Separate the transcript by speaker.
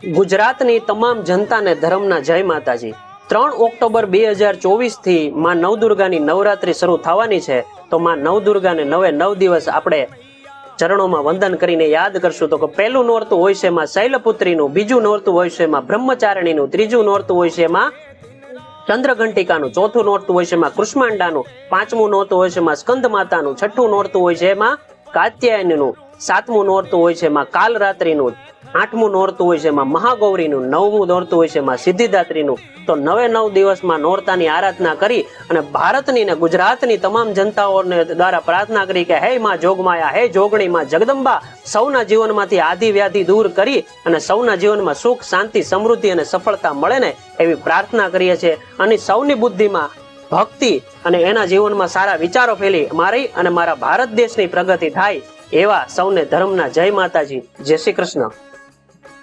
Speaker 1: ગુજરાતની તમામ જનતાને ધર્મના જય માતાજી। 3 ઓક્ટોબર 2024 થી માં નવદુર્ગાની નવરાત્રી શરૂ થવાની છે। તો માં નવદુર્ગાને 9 દિવસ આપણે ચરણોમાં વંદન કરીને યાદ કરશું। તો કે પહેલું નોરતું હોય છે માં શૈલપુત્રીનું, બીજું નોરતું હોય છે માં બ્રહ્મચારિણીનું, ત્રીજું નોરતું હોય છે માં ચંદ્રઘંટિકાનું, ચોથું નોરતું હોય છે માં કૃષ્માંડાનું, પાંચમું નોરતું હોય છે માં સ્કંદ માતાનું, છઠ્ઠું નોરતું હોય છે માં કાત્યાયનનું, સાતમું નોરતું હોય છે માં કાલરાત્રિનું, આઠમું નોરતું હોય છે માં મહાગૌરીનું, નવમું નોરતું હોય છે માં સિદ્ધિદાત્રીનું। તો 9 દિવસમાં નોરતાની આરાધના કરી અને ભારતની ને ગુજરાતની તમામ જનતાઓને દ્વારા પ્રાર્થના કરી કે હે માં જોગમાયા, હે જોગણી માં જગદંબા, સૌના જીવનમાંથી આદિ વ્યાધિ દૂર કરી અને સૌના જીવનમાં સુખ, શાંતિ, સમૃદ્ધિ અને સફળતા મળે ને એવી પ્રાર્થના કરીએ છીએ। અને સૌની બુદ્ધિમાં ભક્તિ અને એના જીવનમાં સારા વિચારો ફેલી મારી અને મારા ભારત દેશની પ્રગતિ થાય એવા સૌને ધર્મના જય માતાજી। જય શ્રી કૃષ્ણ।